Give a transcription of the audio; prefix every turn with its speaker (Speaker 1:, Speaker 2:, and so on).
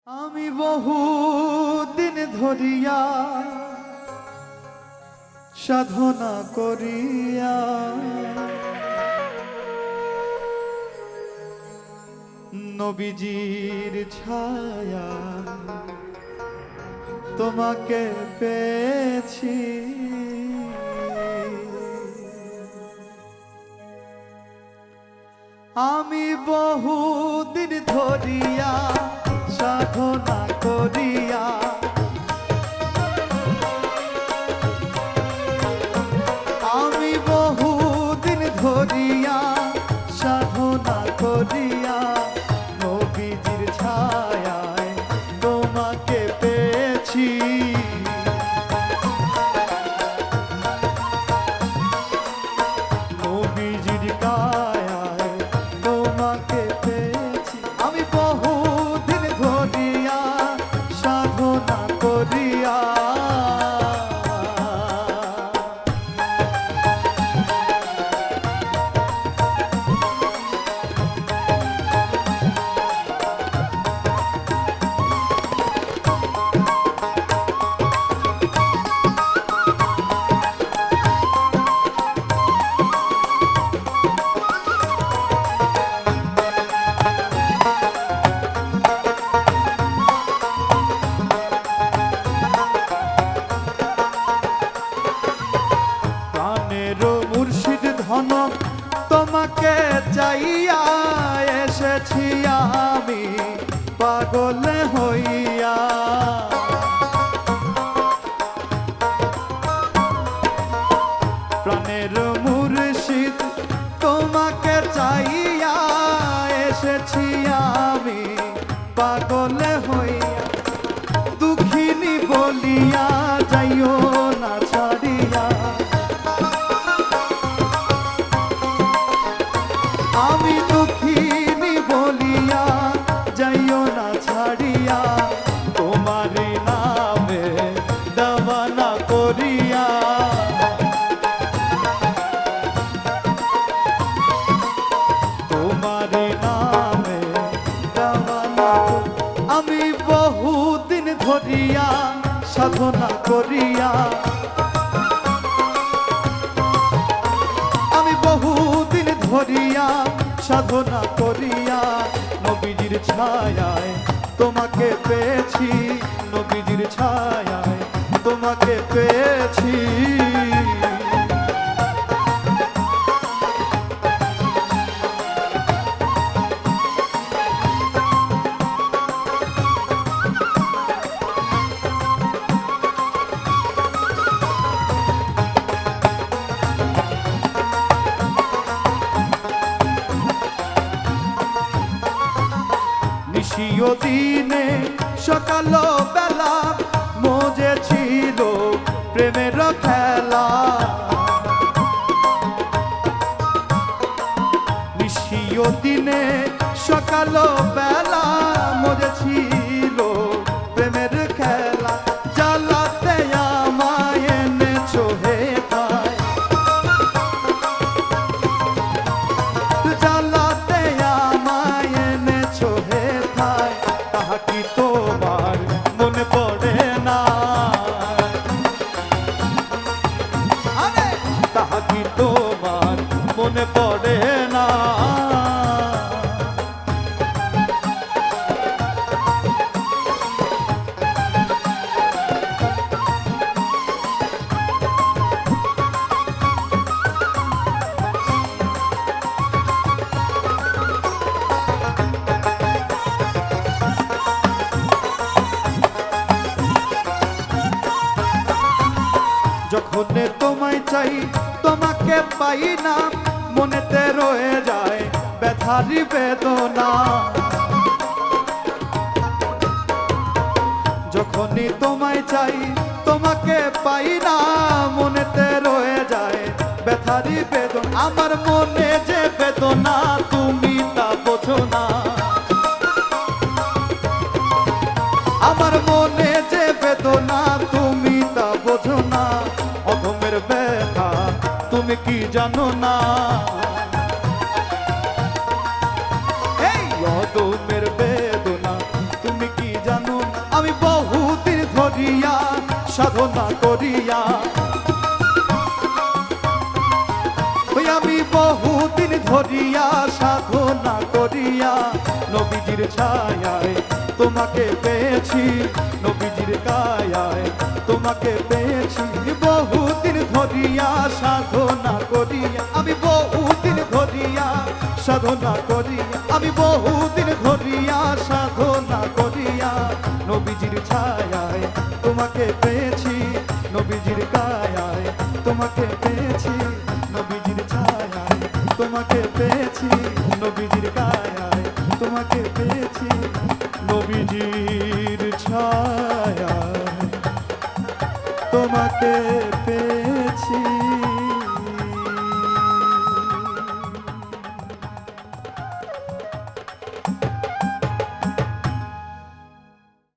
Speaker 1: আমি বহুদিন ধরিয়া সাধনা করিয়া নবীজির ছায়া তোমাকে পেয়েছি। আমি বহুদিন ধরিয়া সাধনা করিয়া আমি বহুদিন ধরিয়া সাধনা করিয়া নবীজির ছায়ায় তোমাকে পেয়েছি। নবীজির কায়ায় তোমাকে পেয়েছি। আমি বহুদিন ধরিয়া সাধনা করিয়া ধন তোমাকে চাইয়া এসেছি আমি পাগল হইয়া। প্রাণের মুর্শিদ তোমাকে চাইয়া এসেছি আমি পাগল হইয়া। দুঃখিনী বলিয়া যাইও না ছাড়িয়া, আমি দুঃখিনী বলিয়া যাইও না ছাড়িয়া। তোমার নামে দেওয়ানা করিয়া তোমার নামে দেওয়ানা। আমি বহুদিন ধরিয়া সাধনা করিয়া আমি বহুদিন ধরিয়া সাধনা করিয়া নবীজির ছায়ায় তোমাকে পেয়েছি। নবীজির ছায়ায় তোমাকে পেয়েছি। নিশিও দিনে সকাল বেলা মজে ছিল প্রেমের খেলা। নিশিও দিনে সকাল বেলা মজে ছিল প্রেমের খেলা। জ্বালাতে আমায় এনেছো হে ভাই, জ্বালাতে আমায় এনেছো হে ভাই। তাহা কি তোমার মনে পড়ে না? আরে তাহা কি তোমার মনে পড়ে না? যখন তোমায় চাই তোমাকে পাই না, মনেতে রয়ে যায় ব্যথারি বেদনা। যখনই তোমায় চাই তোমাকে পাই না, মনেতে রয়ে যায় ব্যথারি বেদনা। আমার মনে যে বেদনা তুমি তা বোঝো না, আমার মনে যে বেদনা তুমি তা বোঝো না। অধমের ব্যথা তুমি কি জানো না? এই অধমের বেদনা তুমি কি জানো? ধরিয়া সাধনা করিয়া ওই আমি বহুদিন ধরিয়া সাধনা করিয়া নবীজির ছায়ায় তোমাকে পেয়েছি, নবীজির কায়ায় তোমাকে পেয়েছি। বহুদিন ধরিয়া সাধনা করিয়া আমি বহুদিন ধরিয়া সাধনা করিয়া আমি বহুদিন ধরিয়া সাধনা করিয়া নবীজির ছায়ায় তোমাকে পেয়েছি, নবীজির কায়ায় তোমাকে পেয়েছি, নবীজির ছায়ায় তোমাকে পেয়েছি, নবীজির কায়ায় তোমাকে পেয়েছি, নবীজির ছায়ায় তোমাকে পেয়েছি।